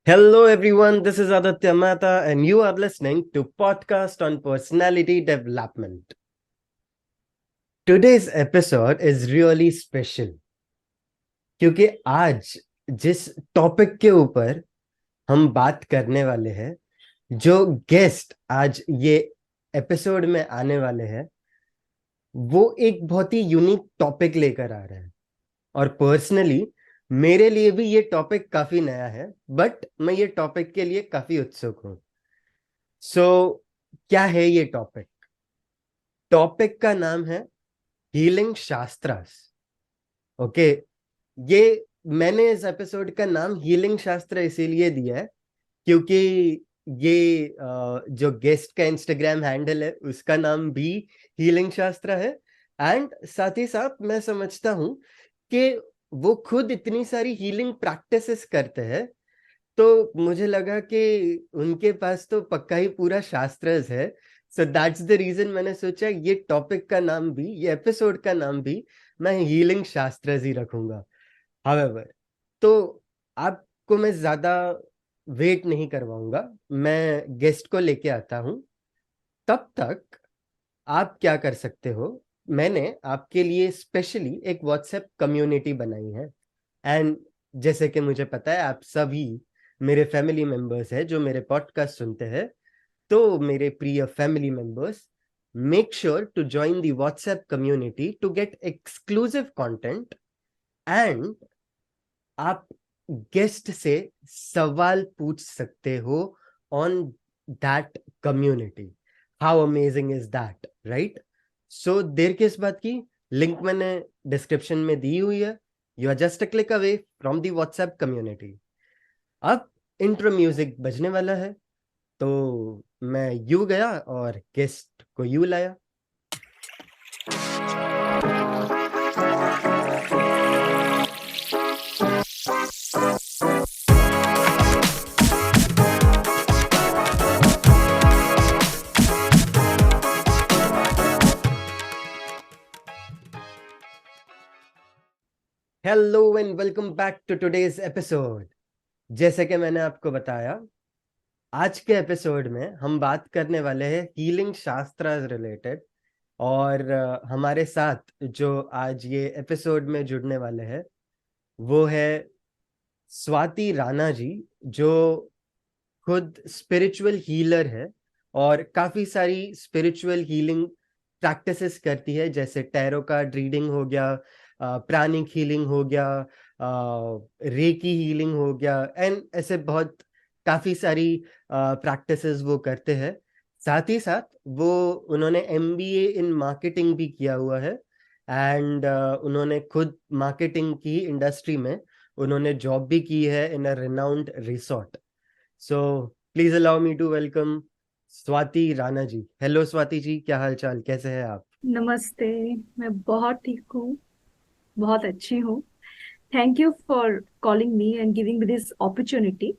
Hello everyone, this is Aditya Mehta and you are listening to podcast on personality development. Today's episode is really special क्योंकि आज जिस topic के ऊपर हम बात करने वाले हैं, जो गेस्ट आज ये एपिसोड में आने वाले हैं, वो एक बहुत ही यूनिक टॉपिक लेकर आ रहे हैं और पर्सनली मेरे लिए भी ये टॉपिक काफी नया है, बट मैं ये टॉपिक के लिए काफी उत्सुक हूँ। सो क्या है ये टॉपिक? टॉपिक का नाम है हीलिंग शास्त्रास। ओके, ये मैंने इस एपिसोड का नाम हीलिंग शास्त्र इसीलिए दिया है क्योंकि ये जो गेस्ट का इंस्टाग्राम हैंडल है उसका नाम भी हीलिंग शास्त्र है। एंड साथ ही साथ मैं समझता हूँ कि वो खुद इतनी सारी हीलिंग प्रैक्टिसेस करते हैं, तो मुझे लगा कि उनके पास तो पक्का ही पूरा शास्त्रज है। सो दैट्स द रीजन मैंने सोचा ये टॉपिक का नाम भी, ये एपिसोड का नाम भी मैं हीलिंग शास्त्रज ही रखूंगा। हावेवर, तो आपको मैं ज्यादा वेट नहीं करवाऊंगा, मैं गेस्ट को लेके आता हूं। तब तक आप क्या कर सकते हो, मैंने आपके लिए स्पेशली एक व्हाट्सएप कम्युनिटी बनाई है। एंड जैसे कि मुझे पता है आप सभी मेरे फैमिली मेंबर्स हैं जो मेरे पॉडकास्ट सुनते हैं, तो मेरे प्रिय family members, make sure to join the WhatsApp community to get exclusive content. And आप गेस्ट से सवाल पूछ सकते हो on that community. How amazing is that, right? So देर किस बात की, लिंक मैंने डिस्क्रिप्शन में दी हुई है। You are just a click away from the WhatsApp community. अब इंट्रो म्यूजिक बजने वाला है, तो मैं यू गया और गेस्ट को यू लाया। Hello and welcome back to today's episode. जैसे कि मैंने आपको बताया, आज के एपिसोड में हम बात करने वाले हैं हीलिंग शास्त्र रिलेटेड। और हमारे साथ जो आज ये एपिसोड में जुड़ने वाले हैं वो है स्वाति राणा जी, जो खुद स्पिरिचुअल हीलर है और काफी सारी स्पिरिचुअल हीलिंग प्रैक्टिसेस करती है, जैसे टैरो कार्ड रीडिंग हो गया, प्राणिक हीलिंग हो गया, रेकी हीलिंग हो गया, एंड ऐसे बहुत काफी सारी प्रैक्टिसेस वो करते हैं। साथ ही साथ वो उन्होंने एमबीए इन मार्केटिंग भी किया हुआ है। एंड उन्होंने खुद मार्केटिंग की इंडस्ट्री में उन्होंने जॉब भी की है in a renowned resort. So please allow me to welcome Swati Rana ji. Hello Swati ji, क्या हाल चाल, कैसे हैं आप? नमस्ते। मैं बहुत ठीक हूँ। बहुत अच्छी हूँ। Thank you for calling me and giving me this opportunity.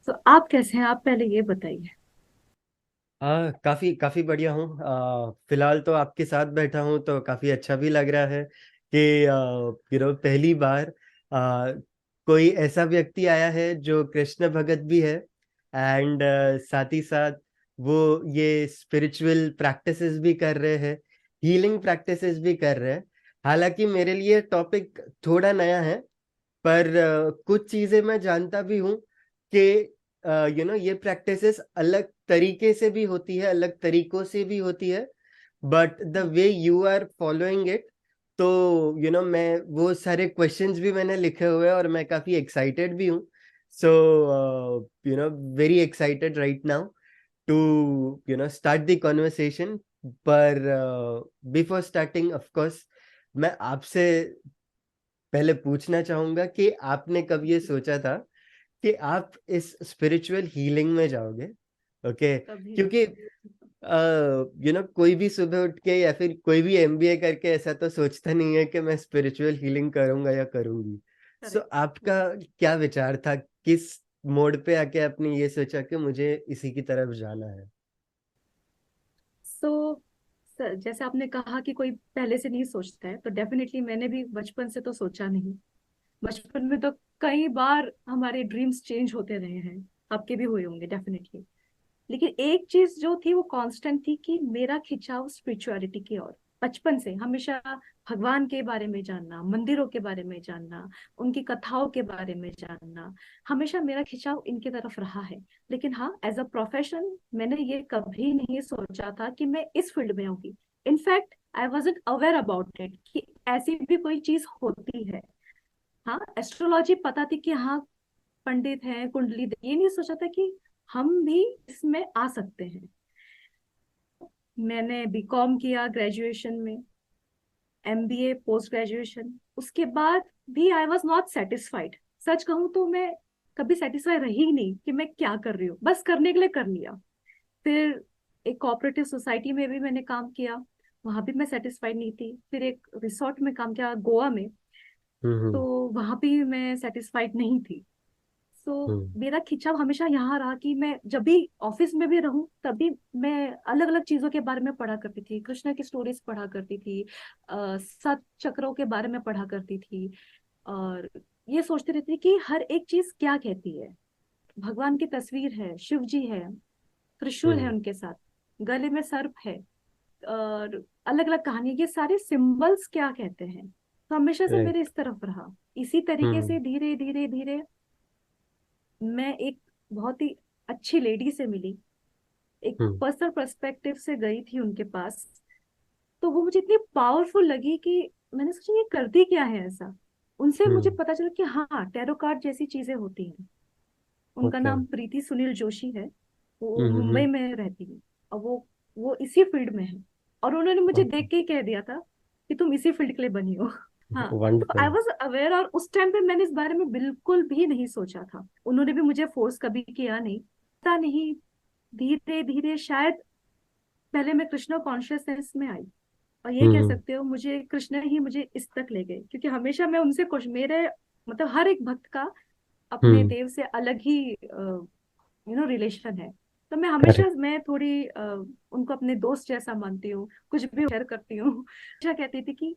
तो आप कैसे हैं? आप पहले ये बताइए। काफी काफी बढ़िया हूँ। फिलहाल तो आपके साथ बैठा हूँ तो काफी अच्छा भी लग रहा है कि पहली बार आ, कोई ऐसा व्यक्ति आया है जो कृष्ण भगत भी है। एंड साथ ही साथ वो ये स्पिरिचुअल प्रैक्टिसेस भी कर रहे हैं, हीलिंग प्रैक्टिसेस भी कर रहे हैं। हालांकि मेरे लिए टॉपिक थोड़ा नया है, पर कुछ चीजें मैं जानता भी हूँ कि ये प्रैक्टिसेस अलग तरीके से भी होती है, अलग तरीकों से भी होती है, but the way you are following it, तो मैं वो सारे क्वेश्चंस भी मैंने लिखे हुए हैं और मैं काफी एक्साइटेड भी हूँ। So very excited right now to start the conversation. पर बिफोर स्टार्टिंग, ऑफ कोर्स, मैं आपसे पहले पूछना चाहूंगा कि आपने कब ये सोचा था कि आप इस स्पिरिचुअल हीलिंग में जाओगे? ओके, कभी क्योंकि कोई भी सुबह उठ के या फिर कोई भी एमबीए करके ऐसा तो सोचता नहीं है कि मैं स्पिरिचुअल हीलिंग करूंगा या करूंगी। So correct. आपका क्या विचार था, किस मोड पे आके आपने ये सोचा कि मुझे इसी की तरफ जाना है? सो सर, जैसे आपने कहा कि कोई पहले से नहीं सोचता है, तो डेफिनेटली मैंने भी बचपन से तो सोचा नहीं। बचपन में तो कई बार हमारे ड्रीम्स चेंज होते रहे हैं, आपके भी हुए होंगे डेफिनेटली। लेकिन एक चीज जो थी वो कांस्टेंट थी कि मेरा खिंचाव स्पिरिचुअलिटी की ओर, बचपन से हमेशा भगवान के बारे में जानना, मंदिरों के बारे में जानना, उनकी कथाओं के बारे में जानना, हमेशा मेरा खिंचाव इनकी तरफ रहा है। लेकिन हाँ, एज अ प्रोफेशन मैंने ये कभी नहीं सोचा था कि मैं इस फील्ड में आऊंगी। In fact I wasn't aware about it कि ऐसी भी कोई चीज होती है। हाँ, एस्ट्रोलॉजी पता थी कि हाँ पंडित हैं, कुंडली ये नहीं सोचा था कि हम भी इसमें आ सकते हैं। मैंने बीकॉम किया ग्रेजुएशन में, एमबीए पोस्ट ग्रेजुएशन, उसके बाद भी आई वॉज नॉट सेटिस्फाइड। सच कहूँ तो मैं कभी सेटिस्फाई रही ही नहीं कि मैं क्या कर रही हूँ, बस करने के लिए कर लिया। फिर एक कोऑपरेटिव सोसाइटी में भी मैंने काम किया, वहां भी मैं सेटिस्फाइड नहीं थी। फिर एक रिसोर्ट में काम किया गोवा में, तो हम्म। वहां भी मैं सेटिस्फाइड नहीं थी। तो हम्म। मेरा खिंचाव हमेशा यहाँ रहा कि मैं जब भी ऑफिस में भी रहूं तभी मैं अलग अलग चीजों के बारे में पढ़ा करती थी, कृष्णा की स्टोरीज पढ़ा करती थी, सात चक्रों के बारे में पढ़ा करती थी। और ये सोचती रहती थी कि हर एक चीज क्या कहती है। भगवान की तस्वीर है, शिव जी है, त्रिशूल है हम्म। उनके साथ, गले में सर्प है, और अलग अलग कहानी, ये सारे सिंबल्स क्या कहते हैं। तो हमेशा से राइट। मेरे इस तरफ रहा। इसी तरीके हम्म। से धीरे धीरे धीरे मैं एक बहुत ही अच्छी लेडी से मिली, एक हम्म। पर्सनल पर्सपेक्टिव से गई थी उनके पास। तो वो मुझे इतनी पावरफुल लगी कि मैंने सोचा ये करती क्या है ऐसा। उनसे मुझे हम्म। पता चला कि हाँ, टैरो कार्ड जैसी चीजें होती हैं। उनका ओके। नाम प्रीति सुनील जोशी है, वो हम्म। मुंबई में रहती है, और वो इसी फील्ड में है। और उन्होंने मुझे ओके। देख के ही कह दिया था कि तुम इसी फील्ड के लिए बनी हो। हाँ, तो आई वंडरफुल। वॉज अवेयर, और उस टाइम पे मैंने इस बारे में बिल्कुल भी नहीं सोचा था। उन्होंने भी मुझे फोर्स कभी किया नहीं, पता नहीं। धीरे धीरे शायद पहले मैं कृष्ण कॉन्शियसनेस में आई, और ये कह हम्म। सकते हो मुझे कृष्ण ही मुझे इस तक ले गए, क्योंकि हमेशा मैं उनसे कुछ मेरे मतलब हर एक भक्त का अपने हम्म। देव से अलग ही रिलेशन है। तो मैं हमेशा करेक्ट। मैं थोड़ी उनको अपने दोस्त जैसा मानती हूँ, कुछ भी शेयर करती हूँ। हमेशा कहती थी कि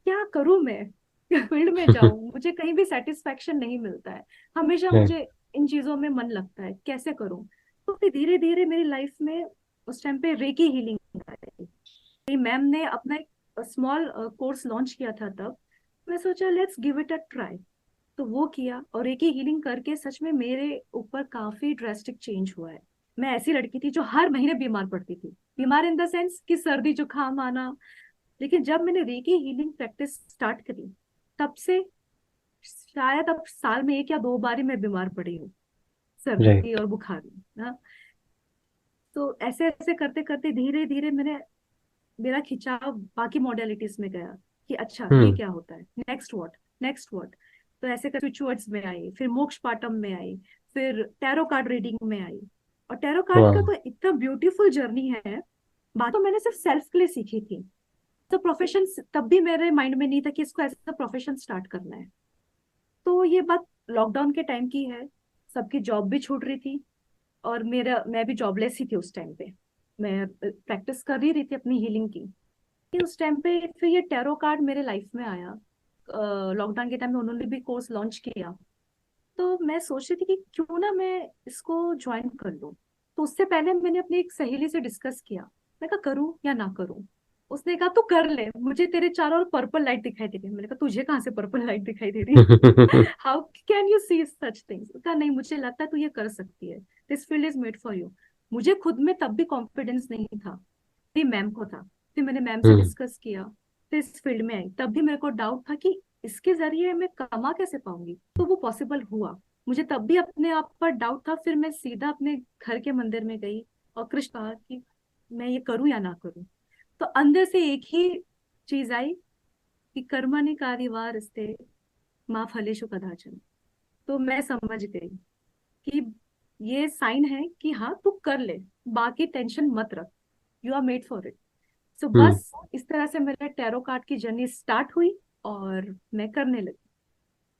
क्या करूं मैं, फील्ड में जाऊं, मुझे कहीं भी सेटिस्फेक्शन नहीं मिलता है। हमेशा राइट। मुझे इन चीजों में मन लगता है, कैसे करूं। तो फिर धीरे धीरे मेरी लाइफ में उस टाइम पे रेकी हीलिंग आई। मेरी मैम ने अपना एक स्मॉल कोर्स लॉन्च किया था तब। मैं सोचा let's give it a try, तो वो किया, और रेकी हीलिंग करके सच में मेरे ऊपर काफी ड्रास्टिक चेंज हुआ है। मैं ऐसी लड़की थी जो हर महीने बीमार पड़ती थी, बीमार इन द सेंस कि सर्दी जुकाम आना। लेकिन जब मैंने रेकी हीलिंग प्रैक्टिस स्टार्ट करी, तब से शायद अब साल में एक या दो बार ही मैं बीमार पड़ी हूँ, सर्दी राइट। और बुखार में। हाँ, तो ऐसे ऐसे करते करते धीरे धीरे मेरा खिंचाव बाकी मॉडलिटीज में गया कि अच्छा ये हम्म। क्या होता है, नेक्स्ट व्हाट, नेक्स्ट व्हाट। तो ऐसे कर रिचुअल्स में आई, फिर मोक्ष पाटम में आई, फिर टैरो कार्ड रीडिंग में आई। और टैरो कार्ड का वाह। तो इतना ब्यूटीफुल जर्नी है। बात तो मैंने सिर्फ सेल्फ के लिए सीखी थी, तो प्रोफेशन तब भी मेरे माइंड में नहीं था कि इसको एज अ प्रोफेशन स्टार्ट करना है। तो ये बात लॉकडाउन के टाइम की है, सबकी जॉब भी छूट रही थी, और मैं भी जॉबलेस ही थी उस टाइम पे। मैं प्रैक्टिस कर ही रही थी अपनी हीलिंग की। कि उस टाइम पे फिर ये टैरो कार्ड मेरे लाइफ में आया। लॉकडाउन के टाइम में उन्होंने भी कोर्स लॉन्च किया, तो मैं सोच रही थी कि क्यों ना मैं इसको ज्वाइन कर लूं। तो उससे पहले मैंने अपनी एक सहेली से डिस्कस किया, मैं कहा करूं या ना करूं। उसने कहा तू कर ले, मुझे तेरे चारों ओर पर्पल लाइट दिखाई दे रही है। मैंने कहा तुझे कहाँ से पर्पल लाइट दिखाई दे रही है, how can you see such things. कहा नहीं, मुझे लगता है तू ये कर सकती है, this field is made for you. मुझे खुद में तब भी कॉन्फिडेंस नहीं था, फिर मैम को था। फिर मैंने मैम से हम्म। डिस्कस किया, फिर इस फील्ड में आई, तब भी मेरे को डाउट था कि इसके जरिए मैं कमा कैसे पाऊंगी। तो वो पॉसिबल हुआ। मुझे तब भी अपने आप पर डाउट था, फिर मैं सीधा अपने घर के मंदिर में गई और कृष्ण कहा कि मैं ये करूं या ना करूं। तो अंदर से एक ही चीज आई कि कर्मणि कार्यवारस्ते माँ फलेषु कदाचन। तो मैं समझ गई कि ये साइन है कि हाँ तू कर ले, बाकी टेंशन मत रख, you are made for it. So hmm. बस इस तरह से मेरा टैरो कार्ड की जर्नी स्टार्ट हुई, और मैं करने लगी।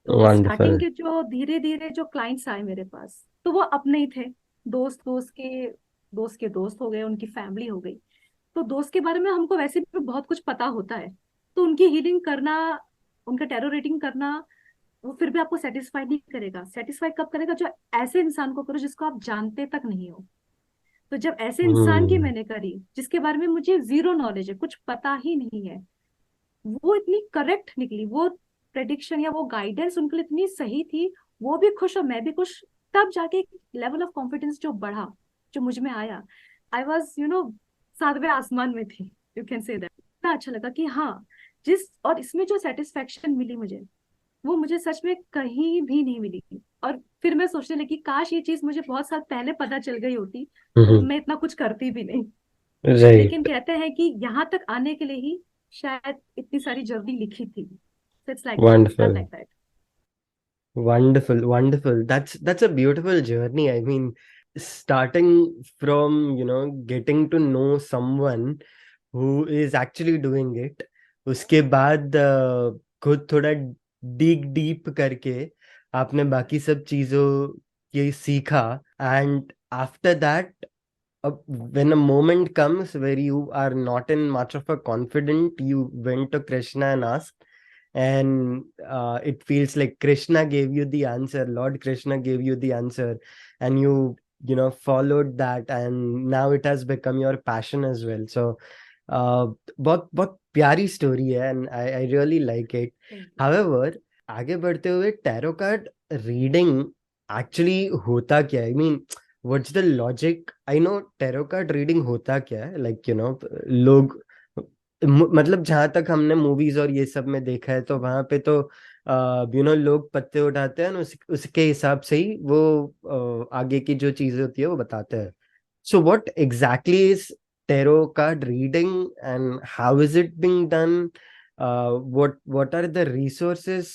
तो वंडरफुल। स्टार्टिंग के जो धीरे धीरे जो क्लाइंट्स आए मेरे पास, तो वो अपने ही थे, दोस्त दोस्त के दोस्त हो गए, उनकी फैमिली हो गई। तो दोस्त के बारे में हमको वैसे भी बहुत कुछ पता होता है, तो उनकी हीलिंग करना, उनका टैरो रीडिंग करना वो फिर भी आपको सेटिस्फाई नहीं करेगा। सेटिस्फाई कब करेगा? जो ऐसे इंसान को करो जिसको आप जानते तक नहीं हो। तो जब ऐसे इंसान की हम्म मैंने करी जिसके बारे में मुझे जीरो नॉलेज है, कुछ पता ही नहीं है, वो इतनी करेक्ट निकली, वो प्रेडिक्शन या वो गाइडेंस उनके लिए इतनी सही थी, वो भी खुश और मैं भी खुश। तब जाके लेवल ऑफ कॉन्फिडेंस जो बढ़ा, जो मुझ में आया, आई वॉज सातवें आसमान में थी, यू कैन से दैट। इतना अच्छा लगा कि हाँ, जिस और इसमें जो सेटिस्फेक्शन मिली मुझे, वो मुझे सच में कहीं भी नहीं मिली। और फिर मैं सोचने लगी काश ये चीज मुझे बहुत साल पहले पता चल गई होती, तो मैं इतना कुछ करती भी नहीं। लेकिन राइट। कहते हैं कि यहाँ तक आने के लिए ही शायद इतनी सारी जर्नी लिखी थी। It's like that, I wonderful, like that. wonderful, wonderful. That's a beautiful journey. I mean, starting from, getting to know someone who is actually doing it, उसके बाद खुद थोड़ा डीप डीप करके आपने बाकी सब चीजों ये सीखा, and after that, when a moment comes where you are not in much of a confident, you went to Krishna and asked, and it feels like Krishna gave you the answer, Lord Krishna gave you the answer, and you followed that, and now it has become your passion as well. So बहुत बहुत प्यारी story है, and I really like it. Thank you. However, आगे बढ़ते हुए, tarot card reading actually होता क्या है? I mean, what's the logic? I know tarot card reading होता क्या है, लाइक लोग, मतलब जहां तक हमने मूवीज और ये सब में देखा है, तो वहां पे तो लोग पत्ते उठाते हैं, और उसके हिसाब से ही वो आगे की जो चीजें होती है वो बताते हैं. So what exactly is tarot card reading, and how is it being done? What are the resources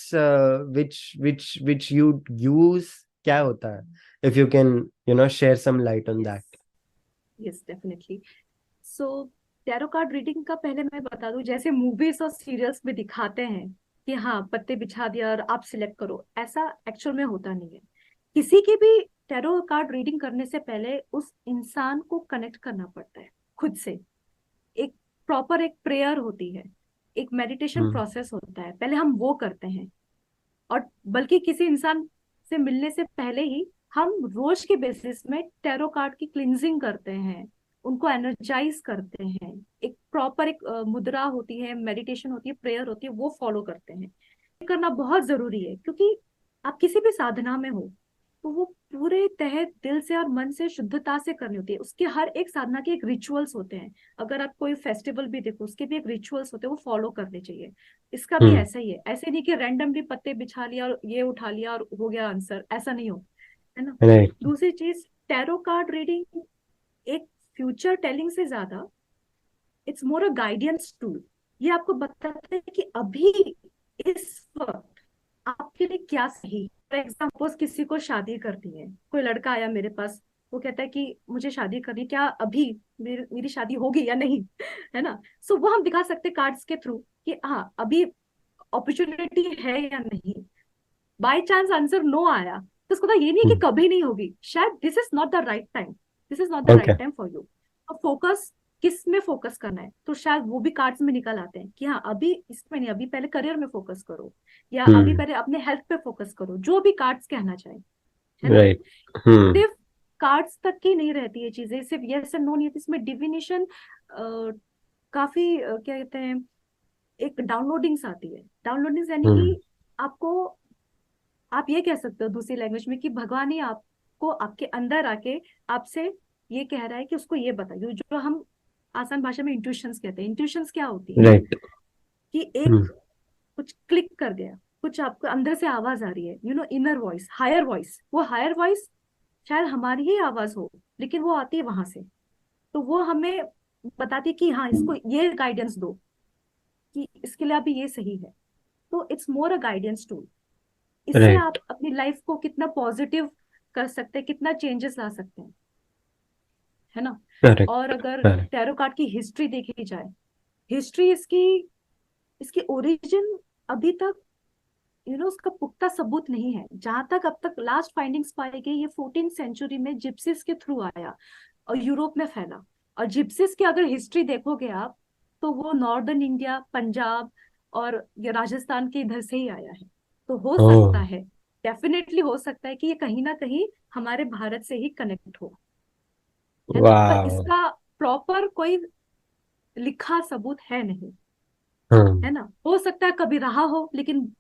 which you use? क्या होता है? If you can, share some light on yes, that. Yes definitely. So tarot card reading का पहले मैं बता दूं, जैसे movies और सीरियल्स में दिखाते हैं कि हाँ पत्ते बिछा दिया और आप सिलेक्ट करो, ऐसा एक्चुअल में होता नहीं है। किसी की भी टैरो कार्ड रीडिंग करने से पहले उस इंसान को कनेक्ट करना पड़ता है खुद से। एक प्रॉपर एक प्रेयर होती है, एक मेडिटेशन Hmm. प्रोसेस होता है, पहले हम वो करते हैं। और बल्कि किसी इंसान से मिलने से पहले ही हम रोज के बेसिस में टैरो कार्ड की क्लिनजिंग करते हैं, उनको एनर्जाइज करते हैं। एक प्रॉपर एक मुद्रा होती है, मेडिटेशन होती है, प्रेयर होती है, वो फॉलो करते हैं। ये करना बहुत जरूरी है, क्योंकि आप किसी भी साधना में हो तो वो पूरे तहे दिल से और मन से शुद्धता से करनी होती है। उसके हर एक साधना के एक रिचुअल्स होते हैं। अगर आप कोई फेस्टिवल भी देखो, उसके भी एक रिचुअल्स होते हैं, वो फॉलो करने चाहिए। इसका भी Hmm. ऐसा ही है, ऐसे नहीं कि रैंडमली पत्ते बिछा लिया और ये उठा लिया और हो गया आंसर, ऐसा नहीं हो, है ना। Right. दूसरी चीज, टैरो कार्ड रीडिंग एक फ्यूचर टेलिंग से ज्यादा it's more a guidance tool. ये आपको बताता है कि अभी इस वक्त आपके लिए क्या सही। फॉर एग्जाम्पल, किसी को शादी करनी है, कोई लड़का आया मेरे पास, वो कहता है कि मुझे शादी करनी, क्या अभी मेरी शादी होगी या नहीं, है ना। सो वो हम दिखा सकते कार्ड्स के थ्रू कि हाँ अभी अपॉर्चुनिटी है या नहीं। बाय चांस आंसर नो आया तो उसको तो ये नहीं कि Hmm. कभी नहीं होगी, शायद this is not the right time, this is not the Okay. Right time for you. तो फोकस किस में फोकस करना है, तो शायद वो भी कार्ड्स में निकल आते हैं कि हाँ अभी इसमें नहीं, अभी पहले करियर में फोकस करो, या अभी Hmm. पहले अपने हेल्थ पे फोकस करो, जो भी कार्ड्स कहना चाहे, है ना। Right. Hmm. सिर्फ कार्ड्स तक की नहीं रहती ये चीजें, सिर्फ यस एंड नो नहीं होती, इसमें डिविनेशन काफी क्या कहते हैं, एक डाउनलोडिंग्स आती है। डाउनलोडिंग्स यानी कि Hmm. आपको, आप ये कह सकते हो दूसरी लैंग्वेज में कि भगवान ही आपको आपके अंदर आके आपसे ये कह रहा है कि उसको ये बताइए, जो हम आसान भाषा में इंट्यूशंस कहते हैं। इंट्यूशंस क्या होती है Right. कि एक Hmm. कुछ क्लिक कर गया, कुछ आपको अंदर से आवाज आ रही है, इनर वॉइस, हायर वॉइस। वो हायर वॉइस शायद हमारी ही आवाज हो, लेकिन वो आती है वहां से। तो वो हमें बताती है कि हाँ इसको ये गाइडेंस दो, कि इसके लिए अभी ये सही है। तो it's more a guidance tool. इससे Right. आप अपनी लाइफ को कितना पॉजिटिव कर सकते हैं, कितना चेंजेस ला सकते हैं, है ना। Correct. और अगर Correct. टैरो कार्ड की हिस्ट्री देखी जाए, हिस्ट्री इसकी इसकी ओरिजिन अभी तक उसका पुख्ता सबूत नहीं है। जहां तक अब तक लास्ट फाइंडिंग्स पाई गई, ये 14th सेंचुरी में जिप्सिस के थ्रू आया और यूरोप में फैला। और जिप्सिस की अगर हिस्ट्री देखोगे आप, तो वो नॉर्दर्न इंडिया, पंजाब और ये राजस्थान के इधर से ही आया है। तो हो ओह। सकता है, डेफिनेटली हो सकता है कि ये कहीं ना कहीं हमारे भारत से ही कनेक्ट हो, है ना, पर वाह। इसका प्रॉपर कोई लिखा सबूत है नहीं, है हम्म। ना। हो सकता है कभी रहा हो, लेकिन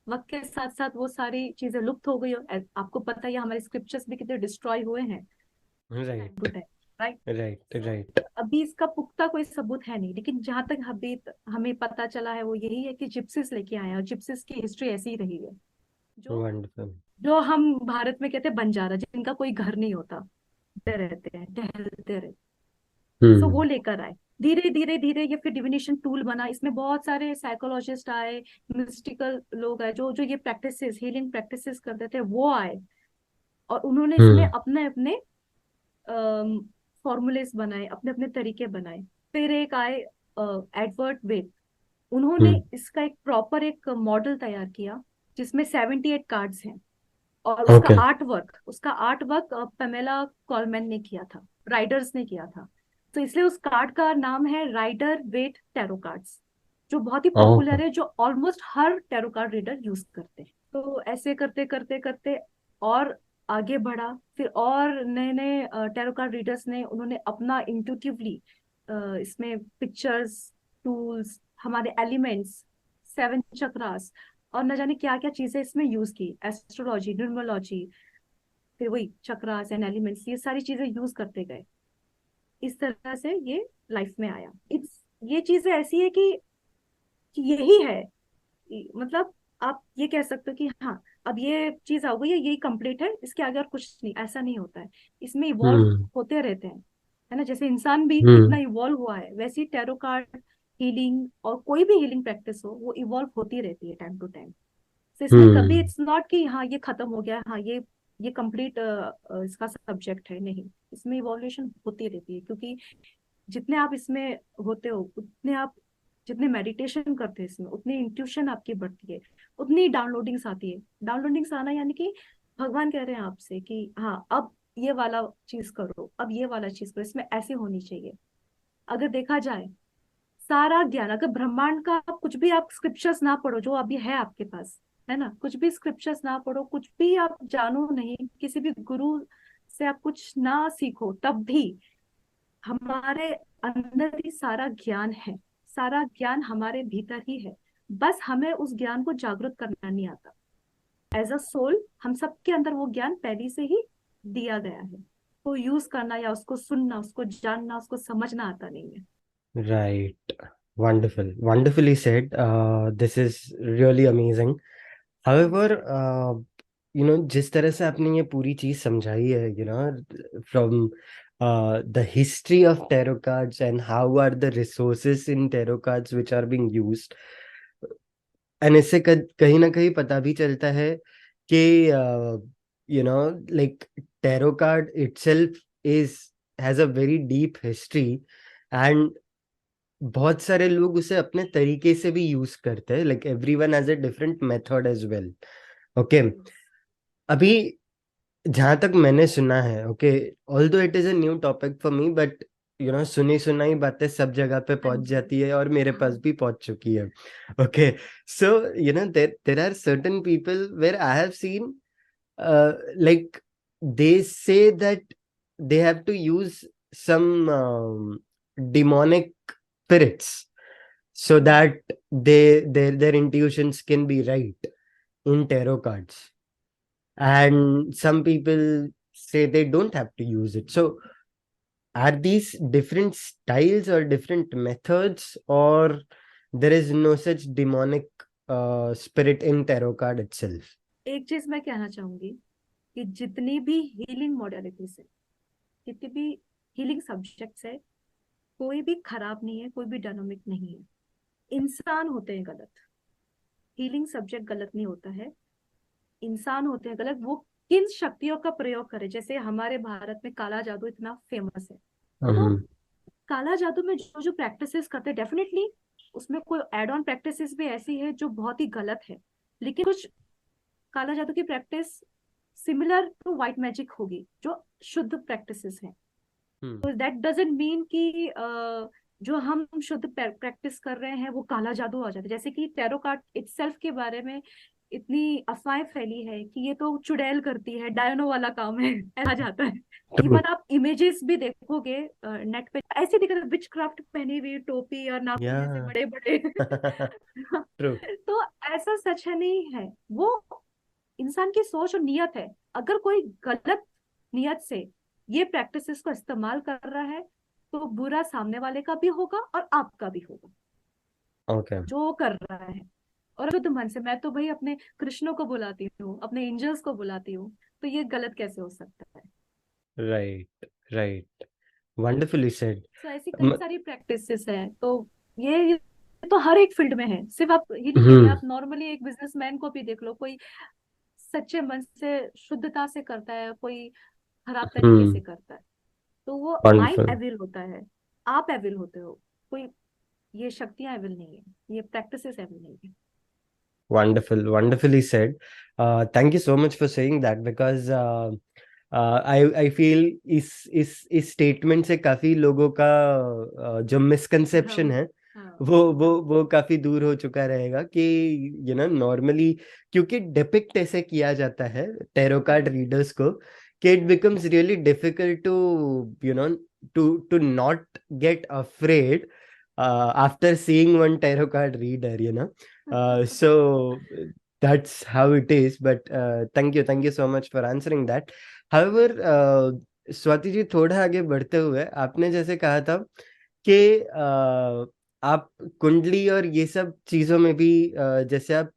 वक्त के साथ साथ वो सारी चीजें लुप्त हो गई हो। आपको पता है हमारे स्क्रिप्चर्स भी कितने डिस्ट्रॉय हुए हैं time to right, time, right. Right, so right. अभी इसका पुख्ता कोई सबूत है नहीं, लेकिन जहां तक अभी हमें पता चला है वो यही है कि जिप्सिस लेके आए हैं, और जिप्सिस की हिस्ट्री ऐसी ही रही है, जो वंडरफुल। जो हम भारत में कहते हैं बंजारा, जिनका कोई घर नहीं होता, रहते हैं, टहलते रहते। सो वो हम्म। लेकर आए, धीरे धीरे धीरे ये फिर डिविनेशन टूल बना, इसमें बहुत सारे साइकोलॉजिस्ट आए, मिस्टिकल लोग आए, जो जो ये प्रैक्टिसेस, हीलिंग प्रैक्टिसेस करते थे, वो आए, और उन्होंने इसमें हम्म। अपने अपने फॉर्मूलेस बनाए, अपने अपने तरीके बनाए। फिर एक आए एडवर्ड वेट, उन्होंने हम्म। इसका एक प्रॉपर एक मॉडल तैयार किया, जिसमें 78 कार्ड्स हैं, और ओके। उसका आर्ट वर्क पेमेला कॉलमैन ने किया था, राइडर्स ने किया था। तो इसलिए उस कार्ड का नाम है राइडर वेट टैरो कार्ड्स, जो बहुत ही ओके। पॉपुलर है, जो ऑलमोस्ट हर टैरो कार्ड रीडर यूज करते हैं। तो ऐसे करते करते करते और आगे बढ़ा, फिर और नए नए टैरो कार्ड रीडर्स ने, उन्होंने अपना इंट्यूटिवली इसमें पिक्चर्स, टूल्स, हमारे एलिमेंट्स, 7 चक्रास, और न जाने क्या क्या चीजें इसमें यूज की, एस्ट्रोलॉजी, न्यूमरोलॉजी, फिर वही चक्रास एंड एलिमेंट्स, ये सारी चीजें यूज करते गए। इस तरह से ये लाइफ में आया। इट्स ये चीजें ऐसी है कि यही है, मतलब आप ये कह सकते हो कि हाँ, अब ये चीज आ गई है, यही कंप्लीट है, इसके आगे और कुछ नहीं, ऐसा नहीं होता है। इसमें इवॉल्व हम्म। होते रहते हैं, है ना। जैसे इंसान भी इतना हम्म। इवॉल्व हुआ है, वैसे ही टैरो कार्ड हीलिंग और कोई भी हीलिंग प्रैक्टिस हो, वो इवॉल्व होती रहती है टाइम टू टाइम। तो इसमें कभी हम्म। इट्स नॉट कि हाँ ये खत्म हो गया, हाँ ये कंप्लीट इसका सब्जेक्ट है, नहीं। इसमें इवोल्यूशन होती रहती है, क्योंकि जितने आप इसमें होते हो, उतने आप जितने मेडिटेशन करते हैं इसमें, उतनी इंट्यूशन आपकी बढ़ती है, उतनी डाउनलोडिंग्स आती है। डाउनलोडिंग्स आना यानी कि भगवान कह रहे हैं आपसे कि हाँ अब ये वाला चीज करो, अब ये वाला चीज करो, इसमें ऐसे होनी चाहिए। अगर देखा जाए, सारा ज्ञान, अगर ब्रह्मांड का कुछ भी आप स्क्रिप्चर्स ना पढ़ो, जो अभी है आपके पास, है ना, कुछ भी स्क्रिप्चर्स ना पढ़ो, कुछ भी आप जानो नहीं, किसी भी गुरु से आप कुछ ना सीखो, तब भी हमारे अंदर ही सारा ज्ञान है, सारा ज्ञान हमारे भीतर ही है। बस हमें उस ज्ञान को जागृत करना नहीं आता। एज अ सोल हम सबके अंदर वो ज्ञान पहले से ही दिया गया है, तो यूज करना या उसको सुनना, उसको जानना, उसको समझना आता नहीं है। Right. Wonderful. Wonderfully said. This is really amazing. Thank However, you. जिस तरह से आपने ये पूरी चीज समझाई है, from the history of tarot cards and how are the resources in tarot cards which are being used, and इससे कहीं ना कहीं पता भी चलता है कि like tarot card itself is has a very deep history, and बहुत सारे लोग उसे अपने तरीके से भी यूज करते हैं, like everyone has a different method as well. Okay. Yes. अभी जहां तक मैंने सुना है, okay, although it is a new topic for me, but सुनी सुनाई बातें सब जगह पे हाँ पहुंच जी। जाती है, और मेरे पास हाँ। भी पहुंच चुकी है। Okay. So there are certain people where I have seen, like they say that they have to use some demonic spirits so hmm. that their intuitions can be right in tarot cards, and some people say they don't have to use it. So are these different styles or different methods, or there is no such demonic spirit in tarot card itself? एक चीज मैं कहना चाहूंगी कि जितनी भी healing modalities है, जितनी भी हीलिंग सब्जेक्ट्स है, कोई भी खराब नहीं है, कोई भी डायनामिक नहीं है। इंसान होते हैं गलत, हीलिंग सब्जेक्ट गलत नहीं होता है। इंसान होते हैं गलत, वो किन शक्तियों का प्रयोग करे। जैसे हमारे भारत में काला जादू इतना फेमस है, तो Mm-hmm. काला जादू में जो जो प्रैक्टिसेस करते हैं, डेफिनेटली उसमें कोई एड ऑन प्रैक्टिसेस भी ऐसी है जो बहुत ही गलत है, लेकिन कुछ काला जादू की practice similar to white magic होगी, जो शुद्ध प्रैक्टिसेस हैं। Hmm. तो दैट डजेंट मीन कि जो हम शुद्ध प्रैक्टिस कर रहे हैं वो काला जादू हो जाता है। जैसे कि टैरो कार्ड इटसेल्फ के बारे में इतनी अफवाहें फैली है कि ये तो चुड़ैल करती है, डायनो वाला काम है, ऐसा जाता है। ट्रू। इवन आप इमेजेस भी देखोगे नेट पे, ऐसे दिख रहा है विच क्राफ्ट पहनी हुई, टोपी और या नाखून ऐसे बड़े बड़े। ट्रू। तो ऐसा सच है नहीं है वो, इंसान की सोच और नियत है। अगर कोई गलत नियत से ये प्रैक्टिसेस को इस्तेमाल कर रहा है तो बुरा सामने वाले का भी होगा और आपका भी होगा ओके। जो कर रहा है। और शुद्ध मन से मैं तो भाई अपने कृष्णों को बुलाती हूँ, अपने एंजल्स को बुलाती हूँ, तो ये गलत कैसे हो सकता है? Right, right. Wonderfully said. तो ऐसी कई सारी प्रैक्टिसेस है। तो ये तो हर एक फील्ड में है, सिर्फ आप ये नहीं कहेंगे, हम्म। आप नॉर्मली एक बिजनेसमैन को भी देख लो, कोई सच्चे मन से शुद्धता से करता है, कोई खराब तरीके हम्म। से करता है, तो वो माइंड वंडरफुल, एविल होता है। आप एविल होते हो, कोई ये शक्तियां एविल नहीं है, ये प्रैक्टिसेस एविल नहीं है। Wonderful, wonderfully said. Thank you so much for saying that, because I feel इस स्टेटमेंट से काफी लोगों का जो मिसकंसेप्शन भ्रम। है हाँ। वो काफी दूर हो चुका रहेगा कि नॉर्मली, क्योंकि डिपिक्ट ऐसे किया जाता है टैरो कार्ड हाँ। रीडर्स को, कि it becomes really difficult to you know to not get afraid after seeing one tarot card reader, so that's how it is. But thank you so much for answering that. However, Swati ji, थोड़ा आगे बढ़ते हुए आपने जैसे कहा था कि आप कुंडली और ये सब चीजों में भी जैसे आप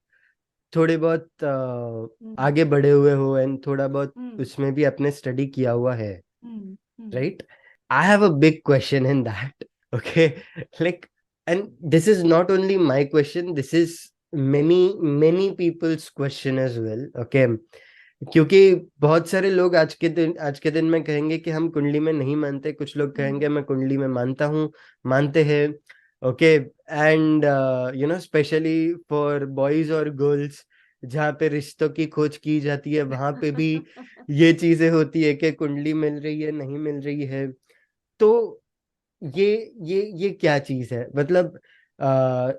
थोड़े बहुत हम्म। आगे बढ़े हुए हो एंड थोड़ा बहुत हम्म। उसमें भी आपने स्टडी किया हुआ है, हम्म। हम्म। right? I have a big question in that. Okay, like, and this is not only my question, this is many people's question as well. Okay, क्योंकि बहुत सारे लोग आज के दिन में कहेंगे कि हम कुंडली में नहीं मानते, कुछ लोग हम्म। कहेंगे मैं कुंडली में मानता हूँ, मानते हैं। Okay, and specially for boys और गर्ल्स, जहाँ पे रिश्तों की खोज की जाती है, वहां पे भी ये चीजें होती है कि कुंडली मिल रही है, नहीं मिल रही है। तो ये ये क्या चीज है, मतलब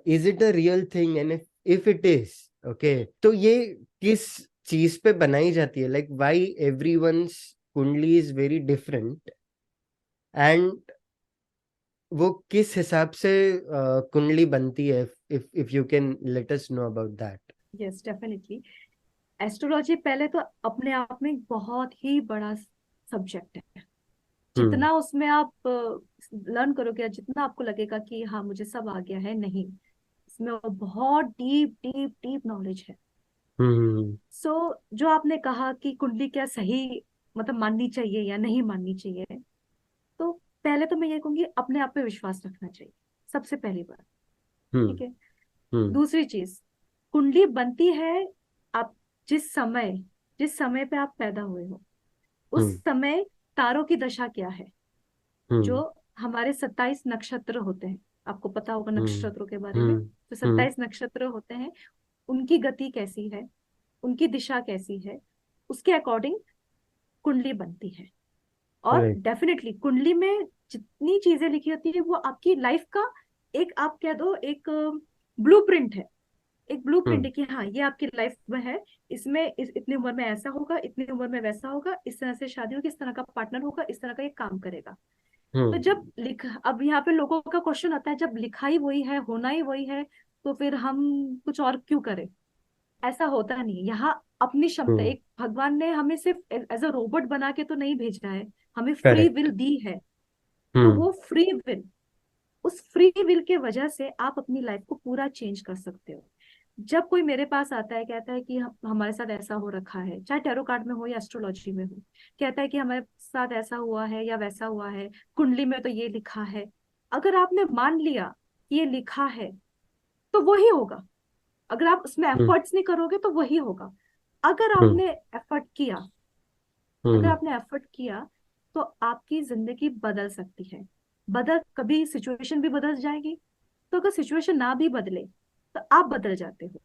is it a real thing, and if it is, okay, तो ये किस चीज पे बनाई जाती है, लाइक व्हाई एवरीवन्स कुंडली इज वेरी डिफरेंट, एंड वो किस हिसाब से कुंडली बनती है, if you can let us know about that. Yes, definitely. Astrology पहले तो अपने आप में एक बहुत ही बड़ा सब्जेक्ट है। हम्म। जितना उसमें आप लर्न करोगे या जितना आपको लगेगा कि हाँ मुझे सब आ गया है, नहीं, इसमें बहुत डीप डीप डीप नॉलेज है। हम्म। सो जो आपने कहा कि कुंडली क्या सही, मतलब माननी चाहिए या नहीं माननी चाहिए, तो पहले तो मैं ये कहूंगी अपने आप पे विश्वास रखना चाहिए, सबसे पहली बात। हम्म। ठीक है। हम्म। दूसरी चीज, कुंडली बनती है आप जिस समय जिस समय पे आप पैदा हुए हो, उस हम्म। समय तारों की दशा क्या है। जो हम्म। हमारे 27 नक्षत्र होते हैं, आपको पता होगा हम्म। नक्षत्रों के बारे में, हम्म। जो हम्म। 27 नक्षत्र होते हैं उनकी गति कैसी है, उनकी दिशा कैसी है, उसके अकॉर्डिंग कुंडली बनती है। और राइट। डेफिनेटली कुंडली में जितनी चीजें लिखी होती है वो आपकी लाइफ का एक, आप कह दो, एक ब्लूप्रिंट है। एक ब्लूप्रिंट हम्म। है कि हाँ ये आपकी लाइफ में है, इसमें इतनी उम्र में ऐसा होगा, इतनी उम्र में वैसा होगा, इस तरह से शादी होगी, इस तरह का पार्टनर होगा, इस तरह का ये काम करेगा। तो हम्म। जब लिख अब यहाँ पे लोगों का क्वेश्चन आता है, जब लिखा ही वही है, होना ही वही है, तो फिर हम कुछ और क्यों करें? ऐसा होता नहीं है। यहाँ अपनी क्षमता, हम्म। एक भगवान ने हमें सिर्फ एज अ रोबोट बना के तो नहीं भेजा है, हमें फ्री विल करेक्ट। दी है। तो हम्म। वो फ्री विल, उस फ्री विल के वजह से आप अपनी लाइफ को पूरा चेंज कर सकते हो। जब कोई मेरे पास आता है, कहता है कि हमारे साथ ऐसा हो रखा है, चाहे टैरो कार्ड में हो या एस्ट्रोलॉजी में हो, कहता है कि हमारे साथ ऐसा हुआ है या वैसा हुआ है, कुंडली में तो ये लिखा है, अगर आपने मान लिया कि ये लिखा है तो वही होगा। अगर आप उसमें हम्म। एफर्ट्स नहीं करोगे तो वही होगा। अगर हम्म। आपने एफर्ट किया, अगर हम्म। आपने एफर्ट किया, तो आपकी जिंदगी बदल सकती है। बदल, कभी सिचुएशन भी बदल जाएगी, तो अगर सिचुएशन ना भी बदले तो आप बदल जाते हो।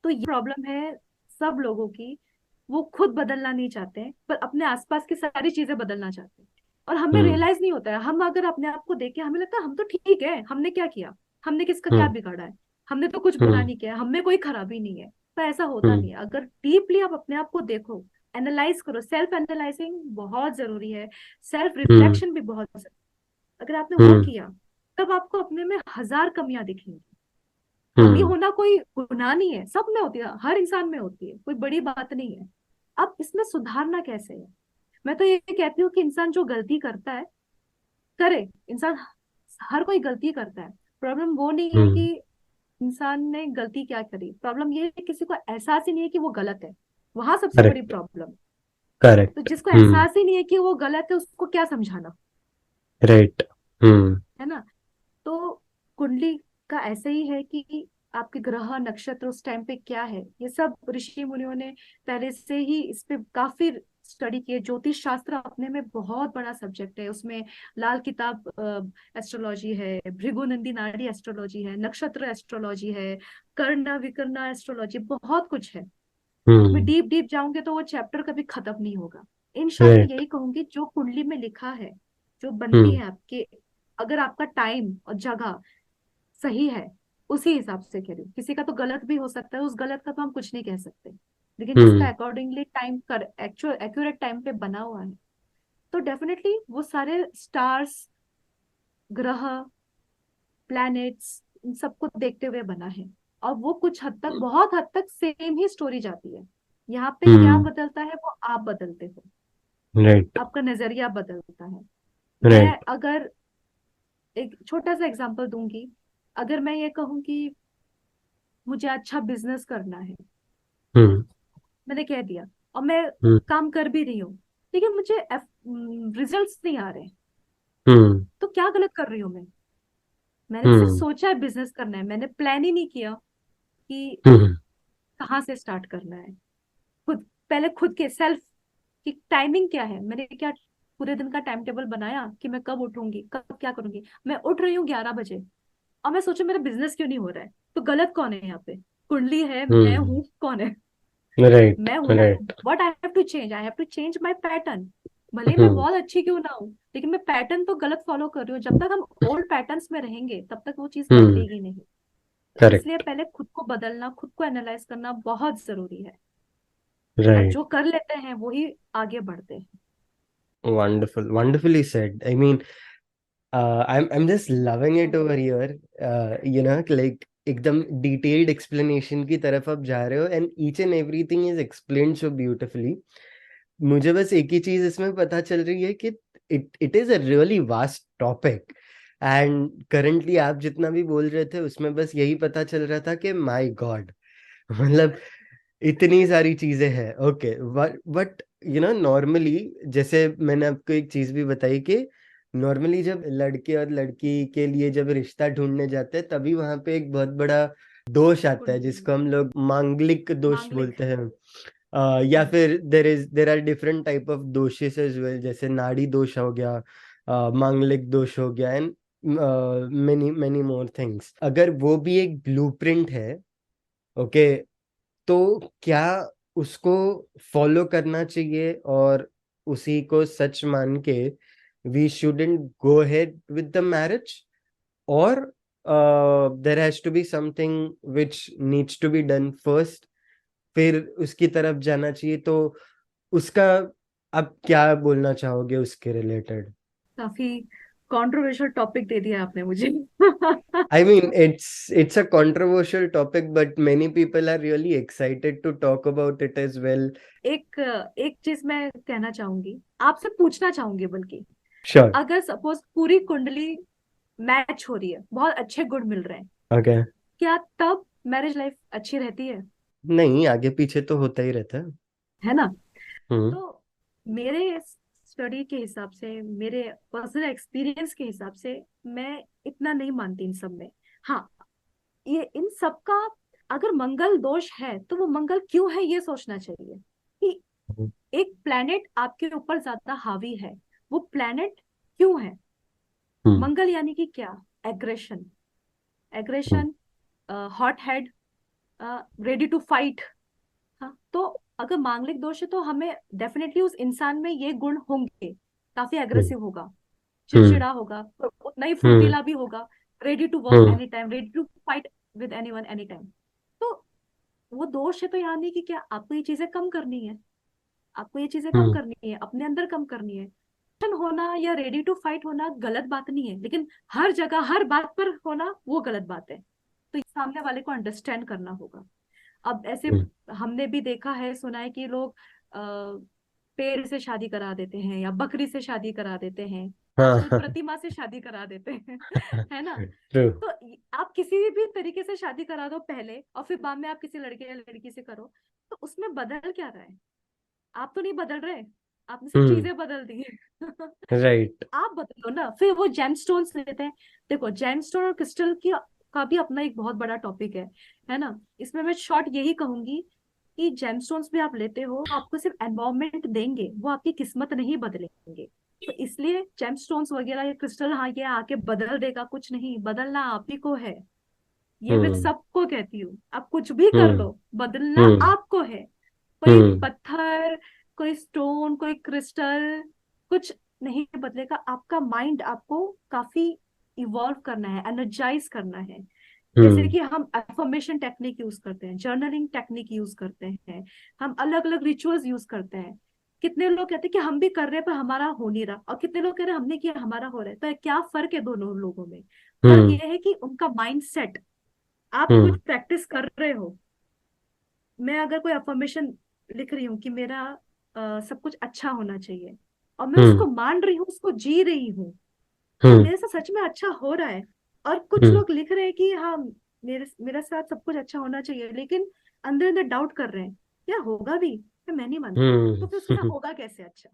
तो ये प्रॉब्लम है सब लोगों की, वो खुद बदलना नहीं चाहते हैं पर अपने आसपास की सारी चीजें बदलना चाहते हैं। और हमें हम्म। रियलाइज नहीं होता है, हम अगर अपने आप को देखें हमें लगता है हम तो ठीक है, हमने क्या किया, हमने किसका क्या हम्म। बिगाड़ा है, हमने तो कुछ बुरा हम्म। नहीं किया, हम में कोई खराबी नहीं है। पर ऐसा होता हम्म नहीं है। अगर डीपली आप अपने आप को देखो, एनालाइज करो, सेल्फ एनालाइजिंग बहुत जरूरी है, सेल्फ हम्म रिफ्लेक्शन भी बहुत जरूरी है। अगर आपने वो हम्म किया, तब आपको अपने में हजार कमियां दिखेंगी। कमी हम्म होना कोई गुनाह नहीं है, सब में होती है, हर इंसान में होती है, कोई बड़ी बात नहीं है। अब इसमें सुधारना कैसे है? मैं तो ये कहती हूँ कि इंसान जो गलती करता है, करे। इंसान हर कोई गलती करता है। प्रॉब्लम वो नहीं है हम्म कि इंसान ने गलती क्या करी, प्रॉब्लम ये है कि किसी को एहसास ही नहीं है कि वो गलत है। वहां सबसे बड़ी करेक्ट प्रॉब्लम। तो करेक्ट जिसको एहसास ही नहीं है कि वो गलत है, उसको क्या समझाना? राइट हम्म है ना? तो कुंडली का ऐसे ही है कि आपके ग्रह नक्षत्र उस टाइम पे क्या है, ये सब ऋषि मुनियों ने पहले से ही इस पे काफी स्टडी किए। ज्योतिष शास्त्र अपने में बहुत बड़ा सब्जेक्ट है, उसमें लाल किताब एस्ट्रोलॉजी है, भृगुनंदी नाड़ी एस्ट्रोलॉजी है, नक्षत्र एस्ट्रोलॉजी है, कर्ण विकर्ण एस्ट्रोलॉजी, बहुत कुछ है। मैं हम्म डीप डीप जाऊंगे तो वो चैप्टर कभी खत्म नहीं होगा। इन शॉर्ट मैं राइट यही कहूंगी, जो कुंडली में लिखा है, जो बनती हम्म है आपके, अगर आपका टाइम और जगह सही है, उसी हिसाब से करिए। किसी का तो गलत भी हो सकता है, उस गलत का तो हम कुछ नहीं कह सकते, लेकिन जिसका हम्म अकॉर्डिंगली टाइम कर एक्चुअल एक्यूरेट टाइम पे बना हुआ है, तो डेफिनेटली वो सारे स्टार्स, ग्रह, प्लैनेट्स, इन सबको देखते हुए बना है। और वो कुछ हद तक, बहुत हद तक सेम ही स्टोरी जाती है। यहाँ पे क्या हम्म बदलता है, वो आप बदलते हो, राइट आपका नजरिया बदलता है। मैं राइट अगर एक छोटा सा एग्जांपल दूंगी, अगर मैं ये कहूँ कि मुझे अच्छा बिजनेस करना है, हम्म मैंने कह दिया, और मैं हम्म काम कर भी रही हूँ, लेकिन मुझे रिजल्ट्स नहीं आ रहे, हम्म तो क्या गलत कर रही हूँ मैं? मैंने सिर्फ हम्म सोचा है बिजनेस करना है, मैंने प्लान ही नहीं किया कि हम्म कहाँ से स्टार्ट करना है। खुद, पहले खुद के सेल्फ की टाइमिंग क्या है, मैंने क्या पूरे दिन का टाइम टेबल बनाया कि मैं कब उठूंगी, कब क्या करूंगी। मैं उठ रही हूँ 11 बजे, और मैं सोचू मेरा बिजनेस क्यों नहीं हो रहा है, तो गलत कौन है यहाँ पे? कुंडली है, मैं हम्म हूँ, कौन है? राइट मैं हूं ना। Right what I have to change, I have to change my pattern. भले ही मैं हम्म बहुत अच्छी क्यों ना हूँ, लेकिन मैं पैटर्न तो गलत फॉलो कर रही हूँ। जब तक हम ओल्ड पैटर्न्स में रहेंगे, तब तक वो चीज हम्म बदलेगी नहीं। तो इसलिए करेक्ट पहले खुद को बदलना, खुद को एनालाइज करना बहुत जरूरी है। और राइट जो कर लेते हैं वही आगे बढ़ते हैं। wonderfully said. I mean, I'm just loving it over here. Like एकदम डिटेल्ड एक्सप्लेनेशन की तरफ आप जा रहे हो, and each and everything is explained so beautifully. मुझे बस एक ही चीज इसमें पता चल रही है कि it is a really vast topic, and currently आप जितना भी बोल रहे थे उसमें बस यही पता चल रहा था कि माय गॉड, मतलब इतनी सारी चीजें हैं। ओके, बट नॉर्मली, जैसे मैंने आपको एक चीज भी बताई कि नॉर्मली जब लड़के और लड़की के लिए जब रिश्ता ढूंढने जाते हैं, तभी वहां पे एक बहुत बड़ा दोष आता है, कुंडली, जिसको हम लोग मांगलिक दोष मांगलिक। बोलते हैं। या फिर there are different type of doshas as well, जैसे नाड़ी दोष हो गया, मांगलिक दोष हो गया, and many many more things. अगर वो भी एक ब्लूप्रिंट है, ओके, तो क्या उसको फॉलो करना चाहिए, और उसी को सच मान के we shouldn't go ahead with the marriage, और there has to be something which needs to be done first, फिर उसकी तरफ जाना चाहिए? तो उसका आप क्या बोलना चाहोगे उसके रिलेटेड? काफी कंट्रोवर्शियल टॉपिक दे दिया आपने मुझे। I mean, it's a controversial topic, but many people are really excited to talk about it as well. एक एक चीज मैं कहना चाहूंगी, आपसे पूछना चाहूंगी बल्कि, Sure. अगर सपोज पूरी कुंडली मैच हो रही है, बहुत अच्छे गुण मिल रहे हैं, Okay. क्या तब मैरिज लाइफ अच्छी रहती है? नहीं, आगे पीछे तो होता ही रहता है। है ना? हम्म तो मेरे स्टडी के हिसाब से, मेरे पर्सनल एक्सपीरियंस के हिसाब से, मैं इतना नहीं मानती इन सब में। हाँ, ये इन सब का अगर मंगल दोष है, तो वो मंगल क्यों है ये सोचना चाहिए कि एक प्लेनेट आपके ऊपर ज्यादा हावी है, वो प्लेनेट क्यों है? हम्म मंगल यानी कि क्या? Aggression, hmm aggression, hot head, ready to fight. हाँ, तो अगर मांगलिक दोष है, तो हमें डेफिनेटली उस इंसान में ये गुण होंगे। काफी हम्म एग्रेसिव होगा, हम्म चिड़चिड़ा होगा, पर उतना ही हम्म फुर्तीला भी होगा, ready to work hmm any time, ready to fight with anyone any time. तो वो दोष है तो यहाँ नहीं कि क्या आपको ये चीजें कम करनी है, आपको ये चीजें कम हम्म। करनी है, अपने अंदर कम करनी है। होना या रेडी टू फाइट होना गलत बात नहीं है, लेकिन हर जगह हर बात पर होना वो गलत बात है। तो सामने वाले को अंडरस्टैंड करना होगा। अब ऐसे हम्म। हमने भी देखा है, सुना है कि लोग पेड़ से शादी करा देते हैं या बकरी से शादी करा देते हैं, आजकल हाँ। प्रतिमा से शादी करा देते हैं है ना। ट्रू। तो आप किसी भी तरीके से शादी करा दो पहले, और फिर बाद में आप किसी लड़के या लड़की से करो, तो उसमें बदल क्या रहा है? आप तो नहीं बदल रहे, आपने सिर्फ हम्म। चीजें बदल दी है राइट। आप बदलो ना। फिर वो जेमस्टोन्स लेते हैं। देखो, जेमस्टोन और क्रिस्टल की का भी अपना एक बहुत बड़ा टॉपिक है ना। इसमें मैं शॉर्ट यही कहूंगी कि जेमस्टोन्स भी आप लेते हो, आपको सिर्फ एनवायरमेंट देंगे, वो आपकी किस्मत नहीं बदलेंगे। तो इसलिए जेमस्टोन्स वगैरह या क्रिस्टल, हाँ ये आके बदल देगा, कुछ नहीं, बदलना आप ही को है। ये मैं हम्म। सबको कहती हूँ, आप कुछ भी कर हम्म। लो, बदलना हम्म। आपको है। कोई हम्म। पत्थर, कोई स्टोन, कोई क्रिस्टल कुछ नहीं बदलेगा। आपका माइंड आपको काफी इवॉल्व करना है, एनर्जाइज करना है। जैसे हम्म। कि हम अफर्मेशन टेक्निक यूज करते हैं, जर्नलिंग टेक्निक यूज करते हैं, हम अलग अलग रिचुअल्स यूज करते हैं। कितने लोग कहते हैं कि हम भी कर रहे हैं पर हमारा हो नहीं रहा, और कितने लोग कह रहे हैं हमने किया हमारा हो रहा है। तो क्या फर्क है दोनों लोगों में? फर्क हम्म। यह है कि उनका माइंड सेट। आप कुछ हम्म। प्रैक्टिस कर रहे हो, मैं अगर कोई अफर्मेशन लिख रही हूँ कि मेरा सब कुछ अच्छा होना चाहिए, और मैं उसको हम्म। मान रही हूँ, उसको जी रही हूँ, और हम्म। मेरे साथ सच में अच्छा हो रहा है। और कुछ हम्म। लोग लिख रहे हैं कि हाँ मेरे साथ सब कुछ अच्छा होना चाहिए, लेकिन अंदर अंदर डाउट कर रहे हैं, क्या होगा भी? मैं नहीं मानती। तो फिर उसके साथ हम्म। होगा कैसे अच्छा?